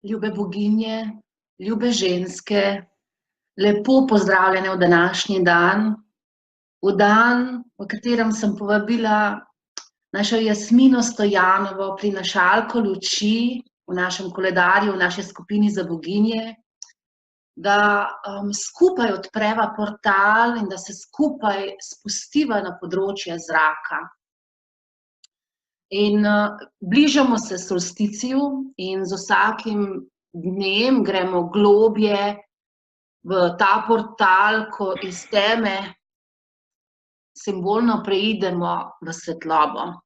Ljube boginje, ljube ženske, lepo pozdravljene v današnji dan, v katerem sem povabila našo Jasmino Stojanovo, prinašalko luči v našem koledarju, v naši skupini za boginje, da skupaj odpreva portal in da se skupaj spustiva na področje zraka. In bližamo se solsticiju in z vsakim dnem gremo globje v ta portal, ko iz teme simbolno preidemo v svetlobo.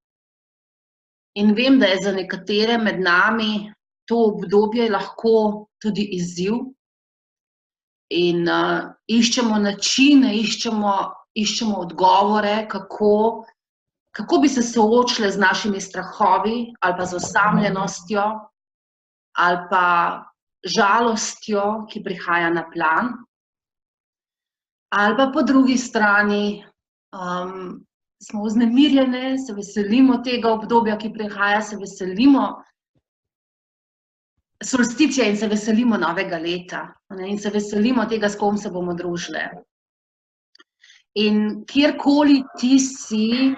In vem, da je za nekatere med nami to obdobje lahko tudi izziv in iščemo načine, iščemo odgovore, kako bi se soočile z našimi strahovi ali pa z osamljenostjo ali pa žalostjo, ki prihaja na plan. Ali pa po drugi strani smo vznemirjene, se veselimo tega obdobja, ki prihaja, se veselimo solsticija in se veselimo novega leta. In se veselimo tega, s kom se bomo družile. In kjerkoli ti si,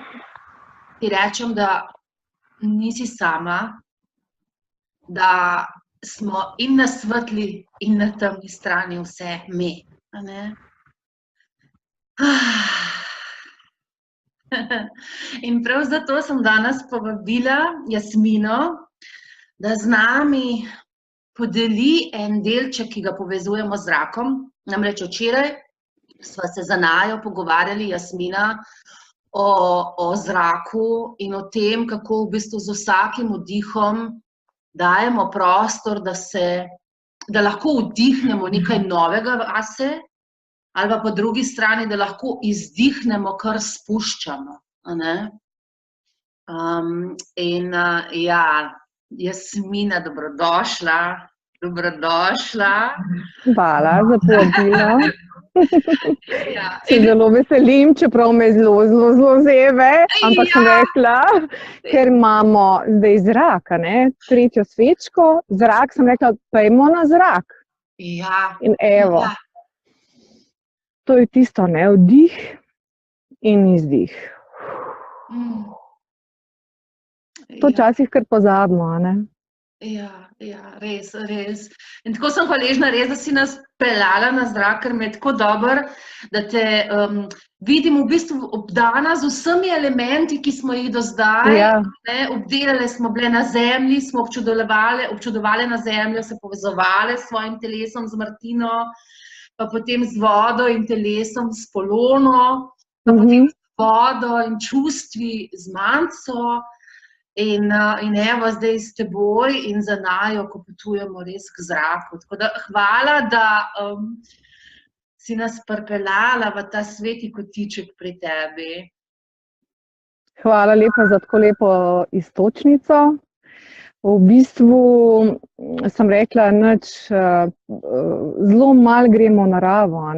ti rečem, da nisi sama, da smo in na svetli in na temni strani vse mi. In prav zato sem danes povabila Jasmino, da z nami podeli en delček, ki ga povezujemo z zrakom. Namreč včeraj sva se za naju pogovarjali, Jasmina, o zraku in o tem, kako v bistvu z vsakim vdihom dajemo prostor, da lahko vdihnemo nekaj novega vase, ali pa po drugi strani, da lahko izdihnemo, kar spuščamo. Ja, Jasmina, dobrodošla. Dobrodošla. Hvala za povabilo. Se zelo veselim, čeprav me zelo zebe, ampak sem rekla, ker imamo zdaj zrak, tretjo svečko, zrak, sem rekla, pojmo na zrak. In evo, to je tisto, vdih in izdih. To včasih kar pozabimo, Ja, res. In tako sem hvaležna, res, da si nas peljala na zrak, ker me je tako dobro, da te vidim v bistvu obdana z vsemi elementi, ki smo jih do zdaj. Obdelale smo bile na zemlji, smo občudovale na zemljo, se povezovale s svojim telesom, z Martino, pa potem z vodo in telesom, s Polono, pa potem z vodo in čustvi, z Manco. In evo zdaj s teboj in za naju, ko potujemo res k zraku. Tako da hvala, da si nas pripeljala v ta sveti kotiček pri tebi. Hvala lepa za tako lepo iztočnico. V bistvu sem rekla, zelo malo gremo v naravo,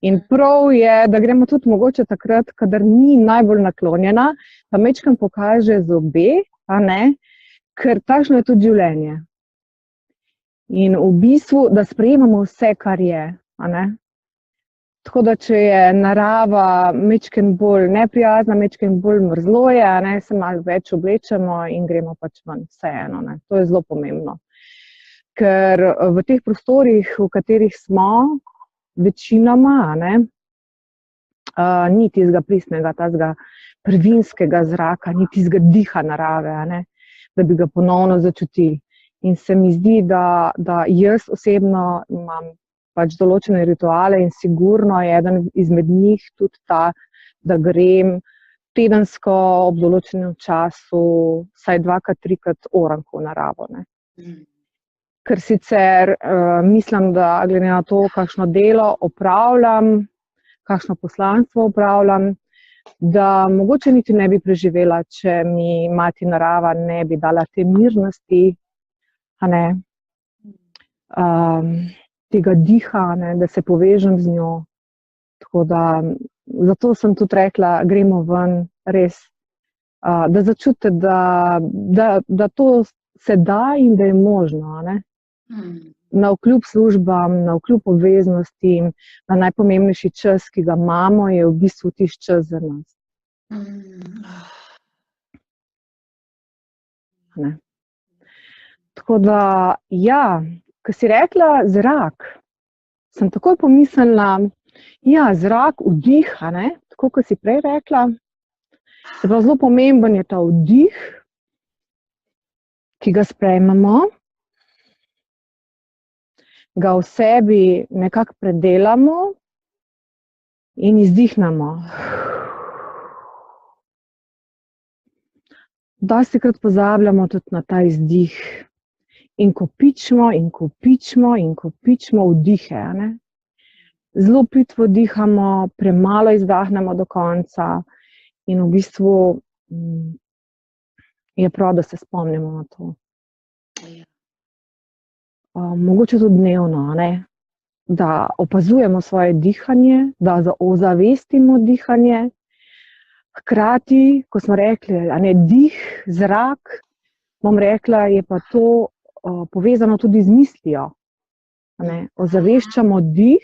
In prav je, da gremo tudi mogoče takrat, kadar ni najbolj naklonjena, pa majčkeno pokaže zobe, ker takšno je tudi življenje. In v bistvu, da sprejemamo vse, kar je. Tako da, če je narava majčkeno bolj neprijazna, majčkeno bolj mrzloje, se malo več oblečemo in gremo pač ven, vseeno. To je zelo pomembno. Ker v teh prostorih, v katerih smo, večinoma, ni tistega pristnega, tistega prvinskega zraka, ni tistega diha narave, da bi ga ponovno začutili. In se mi zdi, da jaz osebno imam pač določene rituale in sigurno je eden izmed njih tudi ta, da grem tedensko ob določenem času vsaj 2-3 oranko v naravo. Ker sicer mislim, da glede na to, kakšno delo opravljam, kakšno poslanstvo opravljam, da mogoče niti ne bi preživela, če mi mati narava ne bi dala te mirnosti, tega diha, da se povežem z njo. Tako da, zato sem tudi rekla, gremo ven, res, da začutite, da to se da in da je možno, Navkljub službam, navkljub obveznostim, na najpomembnejši čas, ki ga imamo, je v bistvu tisti čas za nas. Ne. Tako da, ja, ko si rekla zrak, sem takoj pomislila, ja, zrak, vdih, ne, tako kot si prej rekla, se pravi, zelo pomemben je ta vdih, ki ga sprejmemo, ga v sebi nekako predelamo in izdihnemo. Dostikrat pozabljamo tudi na ta izdih in kopičimo vdihe. Ne? Zelo plitvo dihamo, premalo izdahnemo do konca in v bistvu je prav, da se spomnimo na to. Mogoče tudi dnevno, ne? Da opazujemo svoje dihanje, da ozavestimo dihanje. Hkrati, ko smo rekli, ne, dih, zrak, bom rekla, je pa to povezano tudi z mislijo. Ne? Ozaveščamo dih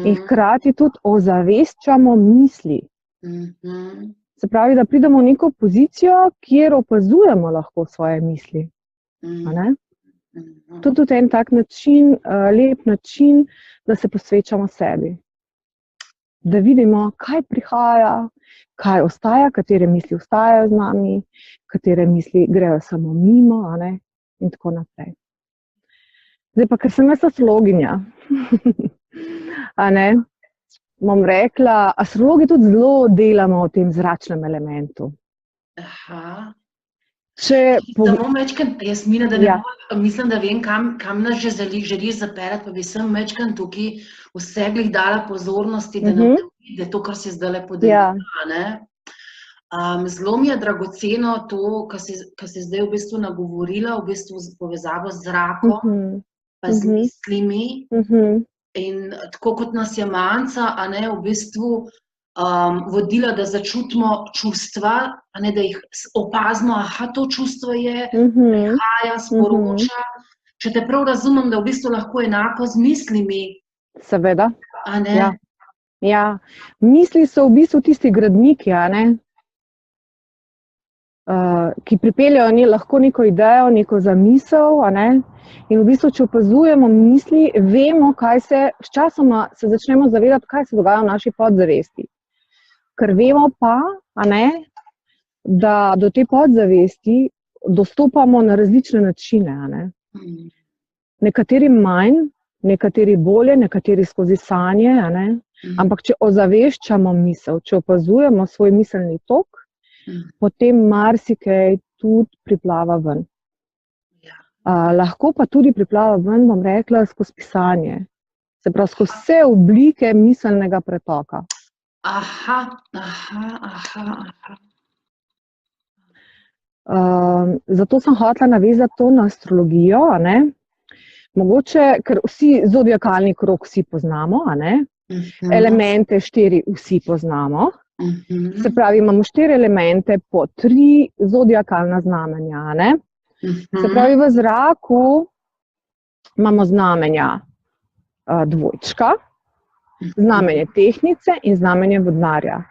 in hkrati tudi ozaveščamo misli. Se pravi, da pridemo v neko pozicijo, kjer opazujemo lahko svoje misli. Ne? To je tudi en tak način, lep način, da se posvečamo sebi. Da vidimo, kaj prihaja, kaj ostaja, katere misli ostajajo z nami, katere misli grejo samo mimo, in tako naprej. Zdaj pa, ker sem jaz astrologinja, bom rekla, astrologi tudi zelo delamo v tem zračnem elementu. Aha. Samo mečkan, Jasmina, da mislim, da vem, kam nas že želiš zapeljati, pa bi sem mečkan tukaj vse glih dala pozornosti, da nam je to, kar si zdaj podelila. Zelo mi je dragoceno to, kar si zdaj v bistvu nagovorila, v bistvu povezavo z zrakom, pa z mislimi. In tako kot nas je Manca, v bistvu vodila, da začutimo čustva, da jih opazimo, aha, to čustvo je, prihaja, sporoča. Če te prav razumem, da v bistvu lahko enako z mislimi. Seveda. Ja. Misli so v bistvu tisti gradniki, ki pripeljajo lahko neko idejo, neko zamisel, in v bistvu, če opazujemo misli, vemo, sčasoma se začnemo zavedati, kaj se dogaja v naši podzavesti. Ker vemo pa, da do te podzavesti dostopamo na različne načine. Nekateri manj, nekateri bolje, nekateri skozi sanje, ampak če ozaveščamo misel, če opazujemo svoj miselni tok, potem marsikaj tudi priplava ven. Lahko pa tudi priplava ven, bom rekla, skozi pisanje. Se pravi, skozi vse oblike miselnega pretoka. Aha. Zato sem hotela navezati to na astrologijo, Mogoče, ker vsi zodiakalni krog vsi poznamo, Elemente 4 vsi poznamo. Se pravi, imamo 4 elemente po 3 zodiakalna znamenja, Se pravi, v zraku imamo znamenja dvojčka, znamenje tehnice in znamenje vodnarja.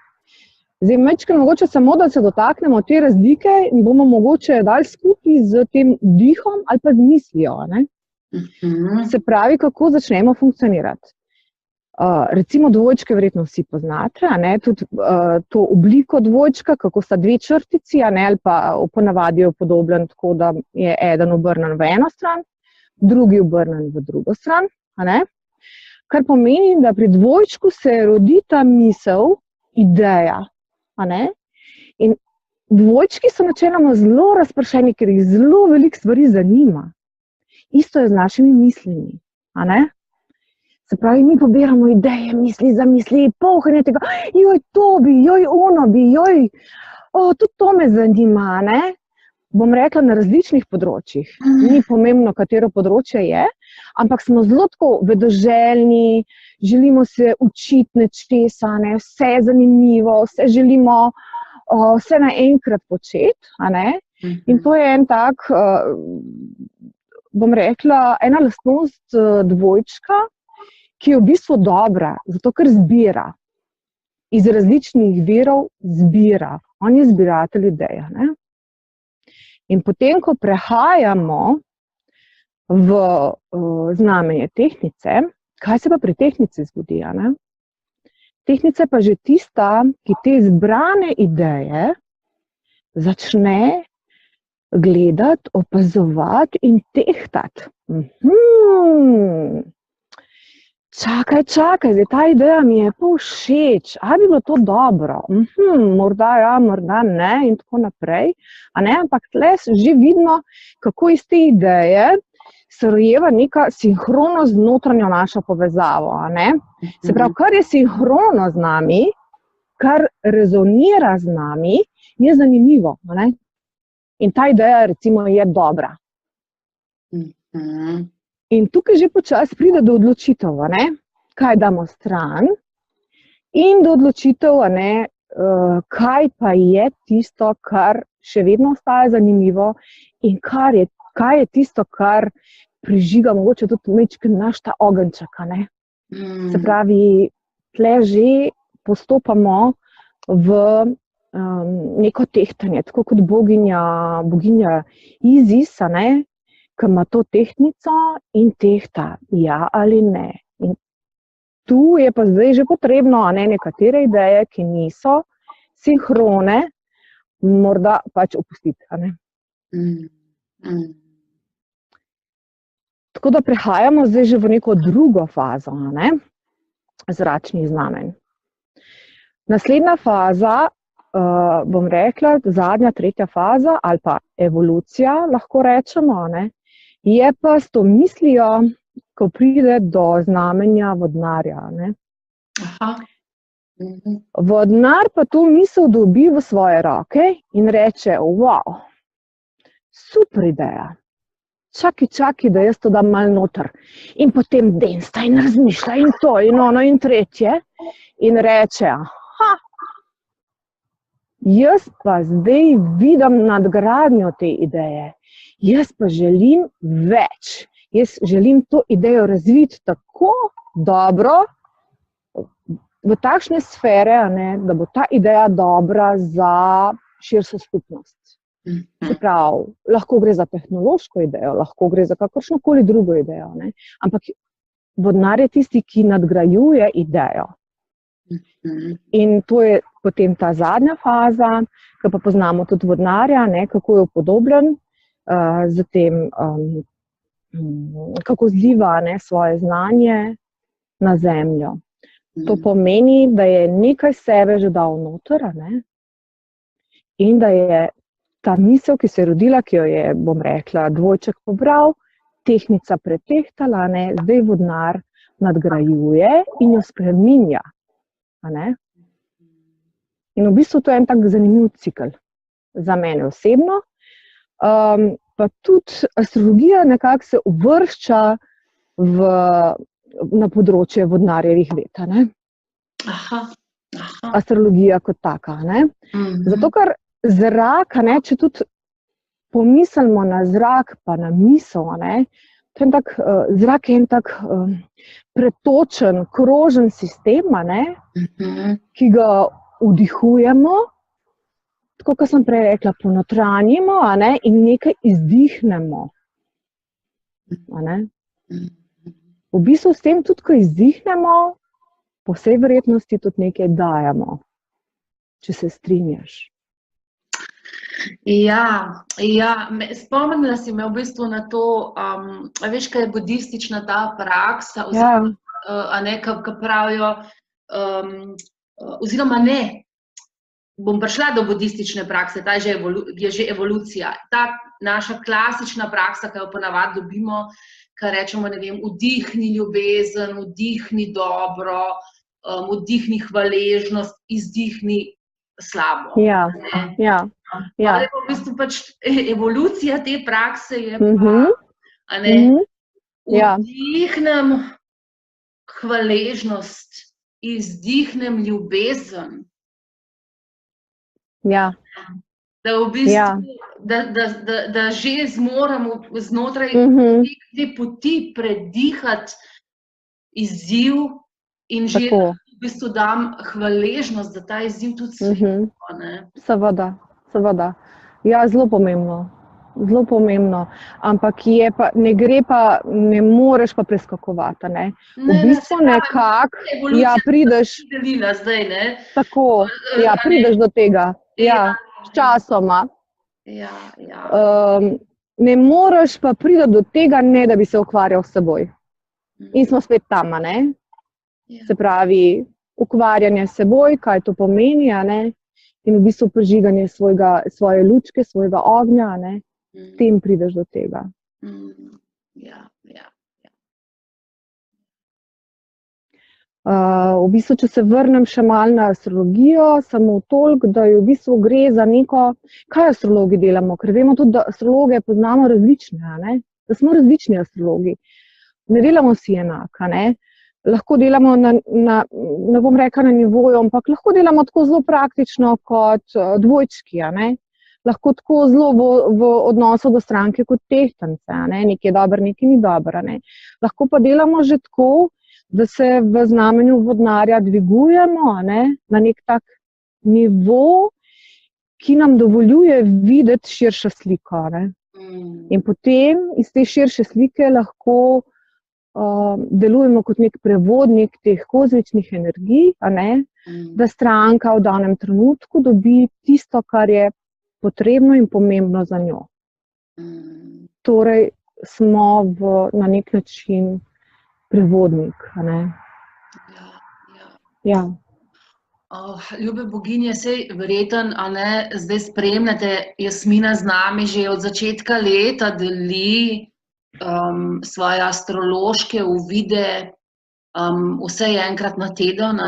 Zdaj, mečkaj mogoče samo, da se dotaknemo te razlike in bomo mogoče dali skupaj z tem dihom ali pa z mislijo. Se pravi, kako začnemo funkcionirati. Recimo dvojčke verjetno vsi poznate, tudi to obliko dvojčka, kako sta dve črtici, ali pa ponavadi je upodobljen tako, da je eden obrnen v eno stran, drugi obrnen v drugo stran. Kar pomeni, da pri dvojčku se rodi ta misel, ideja. In dvojčki so načeloma zelo razpršeni, ker jih zelo veliko stvari zanima. Isto je z našimi mislimi. Se pravi, mi pobiramo ideje, misli za misli, polhanje tega, joj to bi, joj ono bi, joj, tudi to me zanima, Bom rekla, na različnih področjih. Ni pomembno, katero področje je, ampak smo zelo tako vedoželjni, želimo se učiti nečesa, vse je zanimivo, vse želimo vse naenkrat početi. In to je en tak bom rekla, ena lastnost dvojčka, ki je v bistvu dobra, zato ker zbira. Iz različnih virov zbira. On je zbiratelj ideja. Ne? In potem, ko prehajamo v znamenje tehtnice, kaj se pa pri tehtnici zgodi? Ne? Tehtnica je pa že tista, ki te zbrane ideje začne gledati, opazovati in tehtati. Čakaj, zdaj ta ideja mi je pa všeč, ali bi bilo to dobro? Morda ja, morda ne in tako naprej. Ampak tle že vidimo, kako iz te ideje se rojeva neka sinhronost z notranjo našo povezavo. Se pravi, kar je sinhrono z nami, kar rezonira z nami, je zanimivo. In ta ideja recimo je dobra. In tukaj že počasi pride do odločitev, kaj damo stran in do odločitev, kaj pa je tisto, kar še vedno ostaja zanimivo in kaj je tisto, kar prižiga mogoče tudi majčken naš ta ogenjček. Se pravi, tle že postopamo v neko tehtanje, tako kot boginja Isis, ki ima to tehtnico in tehta, ja ali ne. In tu je pa zdaj že potrebno nekatere ideje, ki niso sinhrone, morda pač opustiti. Tako da prehajamo zdaj že v neko drugo fazo zračnih znamenj. Naslednja faza, bom rekla, zadnja, tretja faza ali pa evolucija, lahko rečemo, je pa s to mislijo, ko pride do znamenja vodnarja. Vodnar pa to misel dobi v svoje roke in reče, wow, super ideja, čakaj, da jaz to dam malo noter. In potem densta in razmišlja in to in ono in tretje in reče, jaz pa zdaj vidim nadgradnjo te ideje. Jaz pa želim več. Jaz želim to idejo razviti tako dobro, v takšne sfere, da bo ta ideja dobra za širšo skupnost. Se pravi, lahko gre za tehnološko idejo, lahko gre za kakršnokoli drugo idejo. Ampak vodnar je tisti, ki nadgrajuje idejo. In to je potem ta zadnja faza, ki pa poznamo tudi vodnarja, kako je upodobljen, zatem kako zliva svoje znanje na zemljo. To pomeni, da je nekaj sebe že dal noter, in da je ta misel, ki se je rodila, ki jo je, bom rekla, dvojček pobral, tehtnica pretehtala, zdaj vodnar nadgrajuje in jo spreminja. In v bistvu to je en tak zanimiv cikel za mene osebno. Pa tudi astrologija nekako se uvršča na področje vodnarjevih ved. Astrologija kot taka. Zato, ker zrak, če tudi pomislimo na zrak pa na misel, zrak je en tak pretočen, krožen sistem, ki ga vdihujemo, tako kot sem prej rekla, ponotranjimo in nekaj izdihnemo. V bistvu s tem tudi, ko izdihnemo, po vsej verjetnosti tudi nekaj dajemo, če se strinjaš. Ja, spomnila si me v bistvu na to, veš, kaj je budistična ta praksa, ki pravijo, oziroma ne, bom prišla do budistične prakse, ta je že evolucija. Ta naša klasična praksa, ki jo ponavadi dobimo, ki rečemo, vdihni ljubezen, vdihni dobro, vdihni hvaležnost, izdihni slabo. V bistvu pač evolucija te prakse je pa, vdihnem hvaležnost, izdihnem ljubezen. Da v bistvu da že zmoremo znotraj te poti predihati izziv in že Tako. v bistvu dam hvaležnost, da ta izziv tudi slišimo, ne? Seveda. Ja, zelo pomembno. Zelo pomembno. Ampak ne moreš pa preskakovati, ne. V bistvu nekako, ja, prideš. Zdaj, ne? Tako, ja, prideš do tega. Ja, sčasoma. Ja. Ne moreš pa priti do tega, ne da bi se ukvarjal s seboj. In smo spet tam, ne? Se pravi, ukvarjanje s seboj, kaj to pomeni, ne? In v bistvu prižiganje svoje lučke, svojega ognja, ne? S tem prideš do tega. Ja. V bistvu, če se vrnem še malo na astrologijo, samo toliko, da v bistvu gre za neko, kaj astrologi delamo, ker vemo tudi, da astrologe poznamo različne, ne? Da smo različni astrologi. Ne delamo vsi enaka, ne? Lahko delamo ne bom rekla na nivoju, ampak lahko delamo tako zelo praktično kot dvojčki, ne? Lahko tako zelo v odnosu do stranke kot tehtance, ne? Nekaj je dobro, nekaj ni dobro, ne? Lahko pa delamo že tako, da se v znamenju vodnarja dvigujemo, ne? Na nek tak nivo, ki nam dovoljuje videti širšo sliko, ne? In potem iz te širše slike lahko delujemo kot nek prevodnik teh kozmičnih energij, ne? Da stranka v danem trenutku dobi tisto, kar je potrebno in pomembno za njo. Torej smo na nek način prevodnik, ne? Ja. Ljube boginje, sej verjetno, zdaj spremljate, Jasmina z nami že od začetka leta deli svoje astrološke uvide, vsaj enkrat na teden,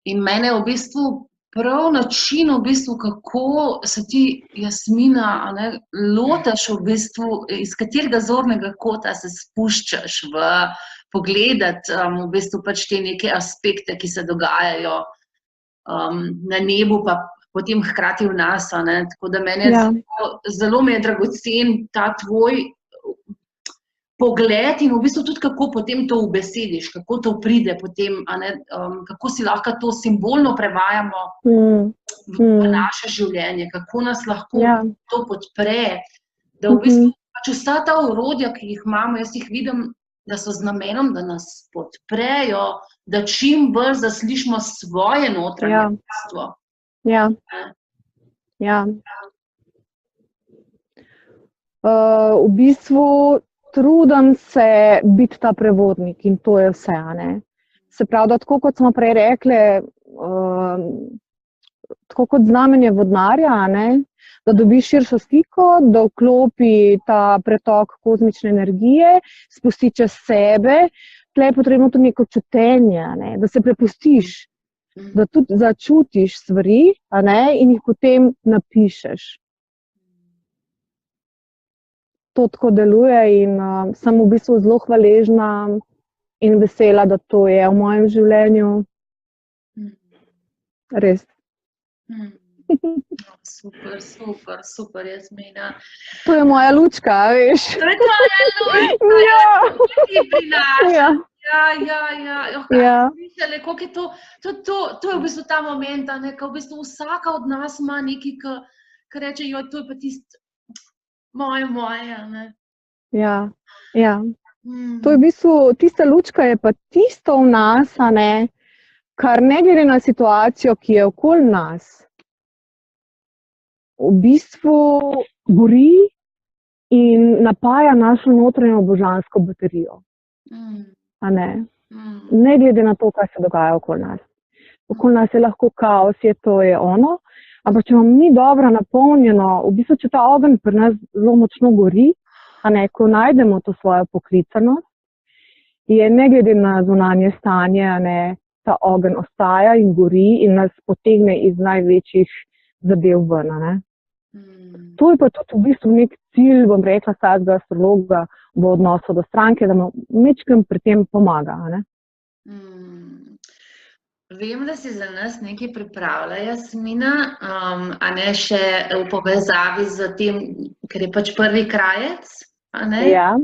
in mene v bistvu prav način, kako se ti, Jasmina, lotaš v bistvu, iz katerega zornega kota se spuščaš pogledati v bistvu pač te neke aspekte, ki se dogajajo na nebu, pa potem hkrati v nas, tako da mene zelo mi je dragocen ta tvoj pogled in v bistvu tudi kako potem to ubesediš, kako to pride potem, kako si lahko to simbolno prevajamo v naše življenje, kako nas lahko to podpre, da v bistvu pač vsa ta orodja, ki jih imamo, jaz jih vidim, da so z namenom, da nas podprejo, da čim bolj zaslišimo svoje notranje bistvo. Ja. V bistvu trudim se biti ta prevodnik in to je vse, ne. Se pravi, da tako kot smo prej rekli, tako kot znamenje vodnarja, ne, da dobi širšo sliko, da vklopi ta pretok kozmične energije, spusti čez sebe, tle je potrebno tudi neko čutenje, ne, da se prepustiš, da tudi začutiš stvari, ne, in jih potem napišeš. To tako deluje in sem v bistvu zelo hvaležna in vesela, da to je v mojem življenju. Res. Super, Jasmina. To je moja lučka, veš. To je tvoja lučka, ti prinašaš. Koliko je to je v bistvu ta moment, ko v bistvu vsaka od nas ima nekaj, ki reče, joj, to je pa tisto moje, ne. Ja. To je v bistvu, tista lučka je pa tisto v nas, ne, kar ne glede na situacijo, ki je okoli nas, v bistvu gori in napaja našo notranjo božansko baterijo. Ne glede na to, kaj se dogaja okoli nas. Okoli nas je lahko kaos, to je ono, ampak če imamo mi dobro napolnjeno, v bistvu, če ta ogenj pri nas zelo močno gori, ko najdemo to svojo poklicanost, je ne glede na zunanje stanje, ta ogenj ostaja in gori in nas potegne iz največjih zadev ven. To je pa tudi v bistvu nek cilj, bom rekla, vsakega astrologa v odnosu do stranke, da mu majčkeno pri tem pomaga. Vem, da si za nas nekaj pripravlja, Jasmina, a ne še v povezavi z tem, ker je pač prvi krajec, a ne? Ja.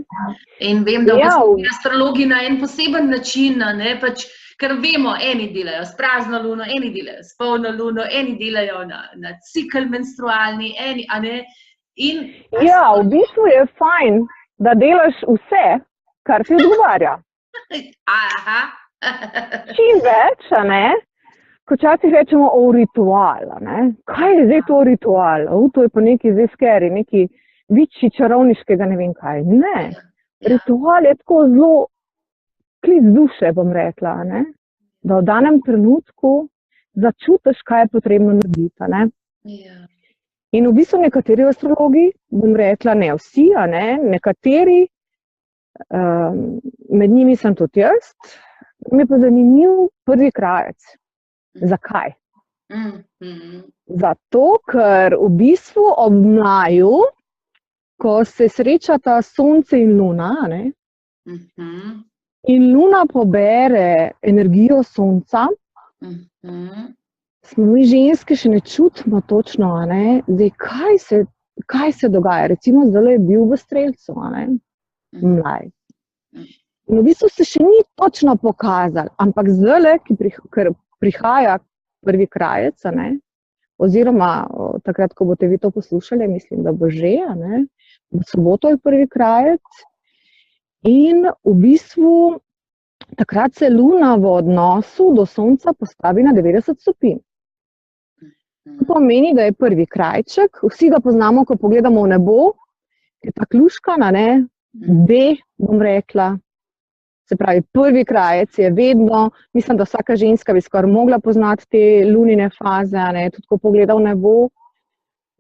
In vem, da v Ja, bistvu astrologi na en poseben način, a ne, pač, ker vemo, eni delajo s prazno luno, eni delajo s polno luno, eni delajo na cikel menstrualni, eni, a ne? In ja, v bistvu je fajn, da delaš vse, kar ti odgovarja. Aha. Čim več, a ne? Ko včasih rečemo o ritual, a ne? Kaj je zdaj to ritual? To je pa nekaj zdaj scary, nekaj vičji čarovniškega, ne vem kaj. Ne, ritual je tako zelo klic duše, bom rekla, a ne? Da v danem trenutku začutiš, kaj je potrebno narediti, a ne? Ja. In v bistvu nekateri astrologi, bom rekla, ne vsi, a ne? Nekateri, med njimi sem tudi jaz, mi je pa zanimiv prvi krajec. Zakaj? Zato, ker v bistvu ob mlaju, ko se srečata sonce in luna, ne? In luna pobere energijo sonca, smo mi ženske še ne čutimo točno, a ne? Zdaj, kaj se dogaja? Recimo, zdaj je bil v Strelcu, a ne? Mlaj. In v bistvu se še ni točno pokazal, ampak zdaj, ker prihaja prvi krajec, a ne? Oziroma takrat, ko boste vi to poslušali, mislim, da bo že, a ne? V soboto je prvi krajec in v bistvu takrat se luna v odnosu do sonca postavi na 90 stopinj. To pomeni, da je prvi krajček, vsi ga poznamo, ko pogledamo v nebo, je ta kljuškana, ne? B, bom rekla. Se pravi, prvi krajec je vedno, mislim, da vsaka ženska bi skoraj mogla poznati te lunine faze, a ne? Tudi ko pogleda v nebo,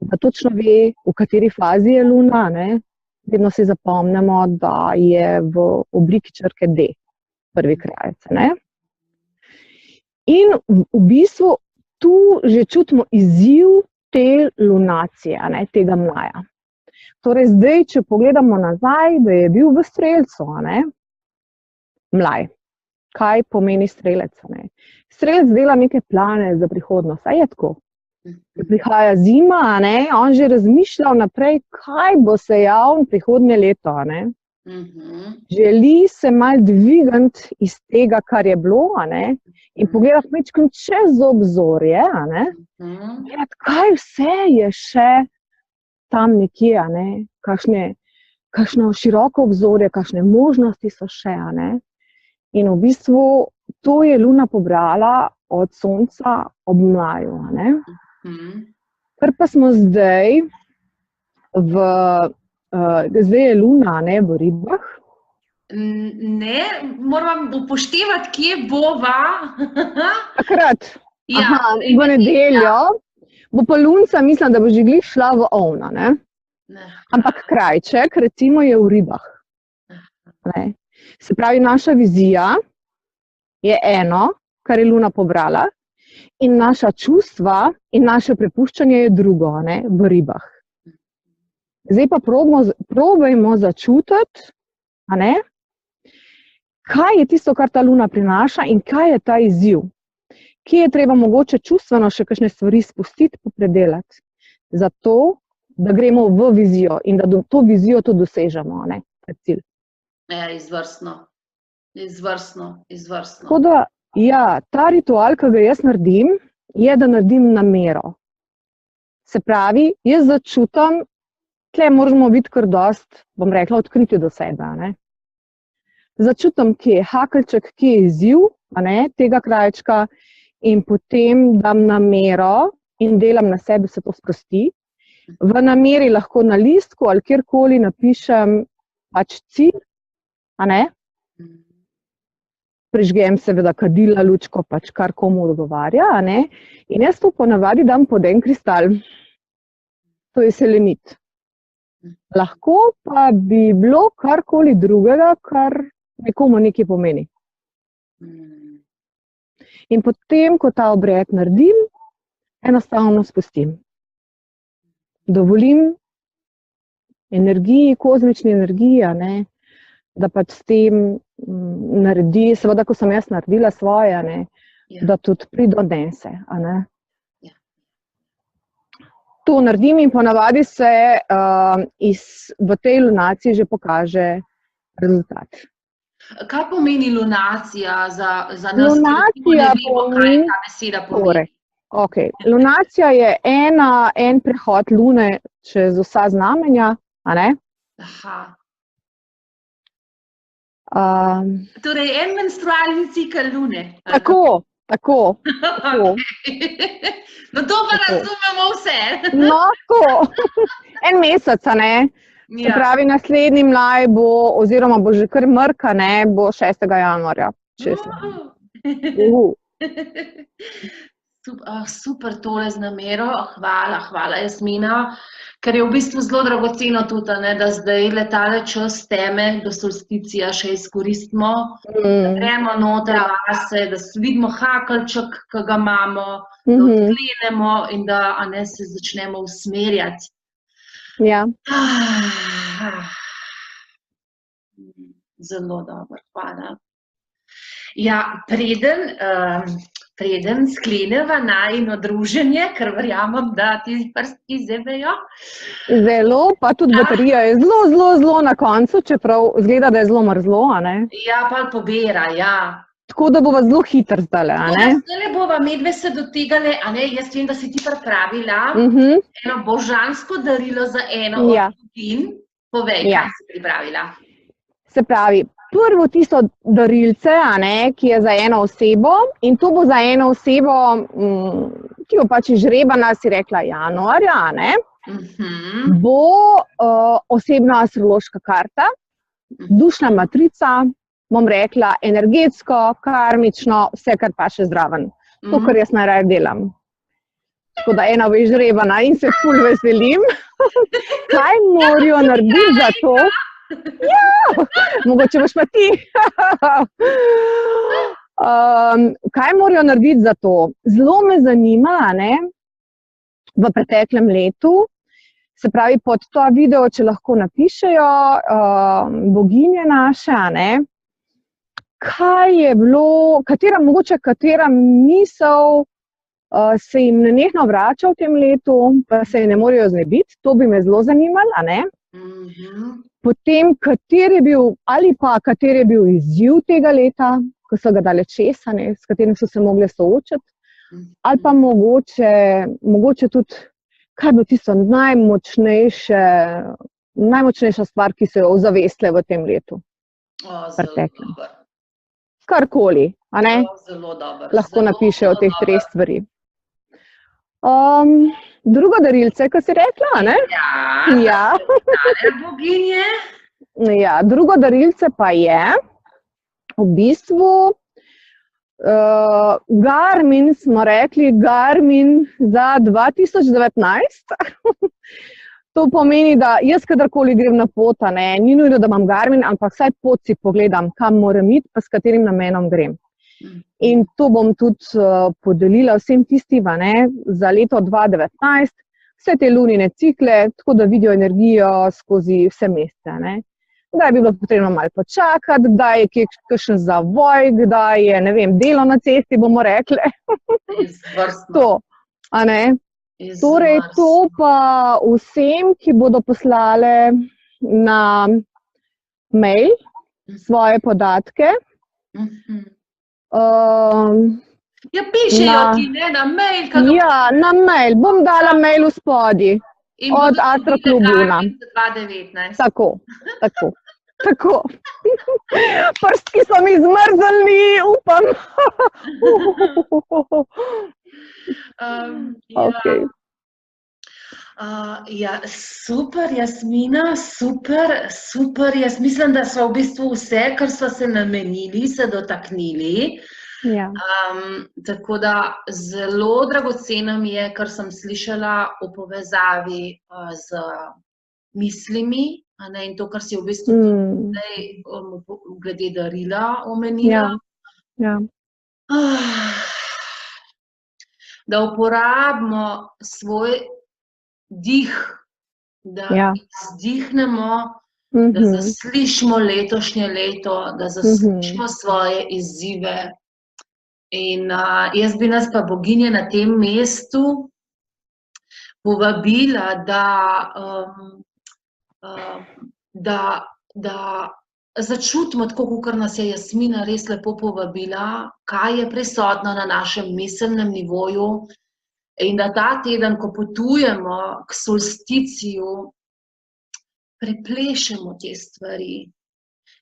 da točno ve, v kateri fazi je luna, ne? Vedno si zapomnimo, da je v obliki črke D, prvi krajec, ne? In v bistvu tu že čutimo izziv te lunacije, a ne? Tega mlaja. Torej zdaj, če pogledamo nazaj, da je bil v Strelcu, a ne? Mlaj. Kaj pomeni strelec? Ne? Strelec dela neke plane za prihodnost. A je tako? Prihaja zima, a ne? On že razmišlja vnaprej, kaj bo se javno prihodnje leto. A ne? Želi se malo dvigati iz tega, kar je bilo, a ne? In pogledati majčkeno čez obzorje, a ne? Gledati, kaj vse je še tam nekje, a ne? Kakšno široko obzorje, kakšne možnosti so še, a ne? In v bistvu to je luna pobrala od sonca ob mlaju, a ne? Ker pa smo zdaj zdaj je luna, ne, v Ribah. Ne, moram upoštevati, kje bova. Takrat, v nedeljo, bo pa lunca, mislim, da bo že glih šla v Ovna, ne? Ampak krajček, recimo, je v Ribah. Ne? Se pravi, naša vizija je eno, kar je luna pobrala, in naša čustva in naše prepuščanje je drugo, ne, v Ribah. Zdaj pa probajmo začutiti, a ne, kaj je tisto, kar ta luna prinaša in kaj je ta izziv. Kje je treba mogoče čustveno še kakšne stvari spustiti, popredelati, zato, da gremo v vizijo in da to vizijo tudi dosežemo, ne, ta cilj. Ja, izvrstno. Tako da, ja, ta ritual, ki ga jaz naredim, je, da naredim namero. Se pravi, jaz začutam, tle moramo biti kar dost, bom rekla, odkriti do sebe, ne. Začutam, kje je hakeljček, kje je izziv, a ne, tega krajčka in potem dam namero in delam na sebi, se to sprosti. V nameri lahko na listku ali kjerkoli napišem pač cilj, a ne? Prižgem seveda kadila, lučko, pač kar komu odgovarja, a ne? In jaz to ponavadi dam pod en kristal. To je selenit. Lahko pa bi bilo karkoli drugega, kar nekomu nekaj pomeni. In potem, ko ta obred naredim, enostavno spustim. Dovolim energiji, kozmični energiji, a ne? Da pač s tem naredi, seveda, ko sem jaz naredila svoje, ne, da tudi pridonese, a ne. Ja. To naredim in ponavadi se v tej lunaciji že pokaže rezultat. Kaj pomeni lunacija za nas, Lunacija ki ne vemo, kaj ta beseda pomeni? Okay. Lunacija je en prehod lune čez vsa znamenja, a ne? Aha. Torej, en menstrualni cikel lune. Tako. Okay. No, to pa razumemo vse. No, tako. En mesec, a ne? Se pravi, naslednji mlaj bo, oziroma bo že kar mrka, ne, bo 6. januarja. Super tole z namero. Hvala, Jasmina. Ker je v bistvu zelo dragoceno tudi, ne, da zdaj letale čas teme do solsticija še izkoristimo, da gremo noter vase, da vidimo hakelček, ki ga imamo, da odklenemo in da se začnemo usmerjati. Ja. Zelo dobro, hvala. Ja, preden skleneva najino druženje, ker verjamem, da ti prstki zebejo. Zelo, pa tudi baterija je zelo na koncu, čeprav izgleda, da je zelo mrzlo, a ne? Ja, pa pobira, ja. Tako da bova zelo hitro zdajle, a ne? Zdajle bova medve se dotegale, a ne, jaz vem, da si ti pripravila eno božansko darilo za eno od bogin. Povej, kaj si pripravila? Se pravi, prvo tisto darilce, a ne, ki je za eno osebo in to bo za eno osebo, ki bo pač izžrebana, si rekla januarja, a ne, bo osebna astrološka karta, dušna matrica, bom rekla energetsko, karmično, vse, kar pa še zraven. To, kar jaz najraje delam. Tako da ena bo izžrebana in se ful veselim. Kaj morajo narediti za to? Ja, mogoče boš pa ti. Kaj morajo narediti za to? Zelo me zanima, ne, v preteklem letu, se pravi pod to video, če lahko napišejo boginje naše, ne, kaj je bilo, katera misel se jim nenehno vrača v tem letu, pa se je ne morejo znebiti, to bi me zelo zanimalo, a ne. Potem, kateri je bil izziv tega leta, ko so ga dali česa, ne, s katerim so se mogli soočiti, ali pa mogoče tudi, kaj bo tisto najmočnejša stvar, ki so jo ozavestile v tem letu. Zelo dobro. Karkoli, a ne? Zelo dobro. Lahko napišejo teh 3 stvari. Drugo darilce, ko si rekla, ne? Ja, boginje. Ja, drugo darilce pa je v bistvu Garmin, smo rekli, Garmin za 2019. To pomeni, da jaz kadarkoli grem na pot, ne, ni nujno, da imam Garmin, ampak vsaj pot si pogledam, kam moram iti, pa s katerim namenom grem. In to bom tudi podelila vsem tistim, ne, za leto 2019, vse te lunine cikle, tako da vidijo energijo skozi vse mesece, ne. Kdaj bi bilo potrebno malo počakati, kdaj je kakšen zavoj, kdaj je, ne vem, delo na cesti, bomo rekli. To, a ne. Torej, to pa vsem, ki bodo poslale na mail svoje podatke. Ja, pišejo ti, ne, na mail. Ja, na mail. Bom dala mail v spodi. Od Astro Klub Luna. 2019. Tako. Prstki so mi zmrznili, upam. Okay. Ja, super, Jasmina, super. Jaz mislim, da so v bistvu vse, kar so se namenili, se dotaknili. Ja. Tako da zelo dragoceno mi je, kar sem slišala v povezavi z mislimi, in to, kar si v bistvu glede darila omenila. Ja. Da uporabimo svoj dih, da izdihnemo, da zaslišimo letošnje leto, da zaslišimo svoje izzive In jaz bi nas pa boginje na tem mestu povabila, da začutimo, tako kot nas je Jasmina res lepo povabila, kaj je prisotno na našem miselnem nivoju in da ta teden, ko potujemo k solsticiju, preplešemo te stvari.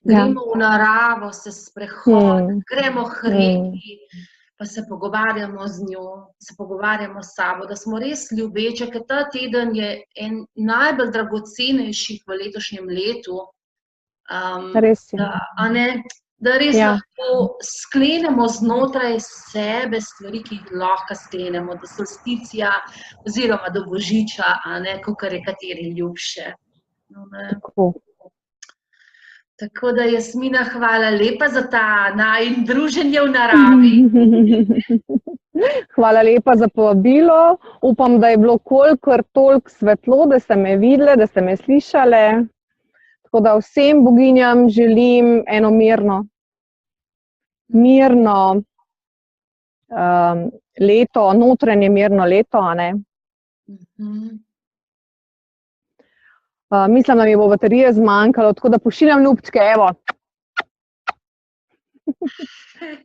Gremo v naravo se sprehoditi, gremo k reki, pa se pogovarjamo z njo, se pogovarjamo s sabo, da smo res ljubeče, ker ta teden je en najbolj dragocenejših v letošnjem letu. Res je. Da res lahko sklenemo znotraj sebe stvari, ki jih lahko sklenemo, do solsticija oziroma do božiča, kakor je kateri ljubše. Tako da, Jasmina, hvala lepa za ta najin druženje v naravi. Hvala lepa za povabilo. Upam, da je bilo kolikor toliko svetlo, da ste me videli, da ste me slišali. Tako da vsem boginjam želim eno mirno leto, notranje mirno leto, Mislim, da mi bo baterije zmanjkalo, tako da pošiljam ljubčke, evo.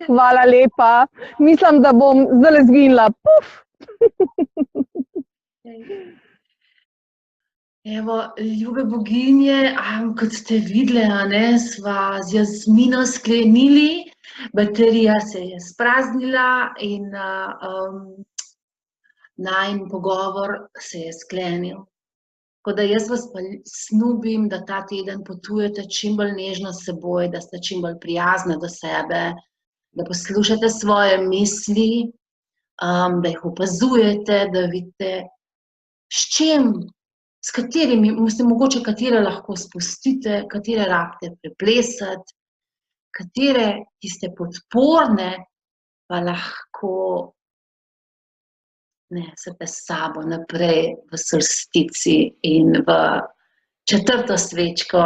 Hvala lepa. Mislim, da bom zdajle zginila. Puf! Evo, ljube boginje, kot ste videli, sva z Jasmino sklenili, baterija se je spraznila in najin pogovor se je sklenil. Tako da jaz vas pa snubim, da ta teden potujete čim bolj nežno s seboj, da ste čim bolj prijazne do sebe, da poslušate svoje misli, da jih opazujete, da vidite, s katerimi, mogoče katere lahko spustite, katere rabite preplesati, katere tiste podporne pa lahko nesete s sabo naprej v solstici in v četrto svečko,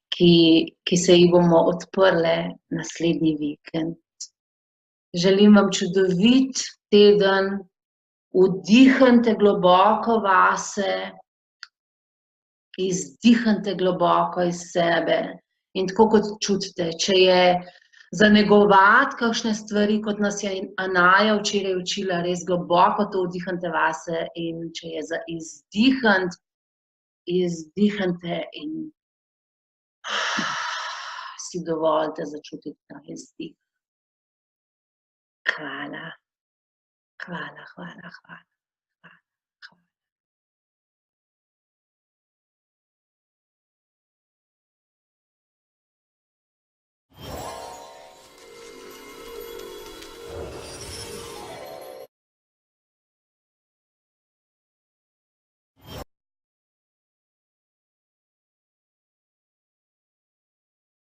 ki se ji bomo odprle naslednji vikend. Želim vam čudovit teden, vdihnite globoko vase, izdihnite globoko iz sebe in tako kot čutite, če je zanegovati kakšne stvari, kot nas je Anaja včeraj učila, res globoko to vdihnite vase in če je za izdihniti, izdihnite in si dovolite začutiti ta izdih. Hvala, hvala, hvala, hvala.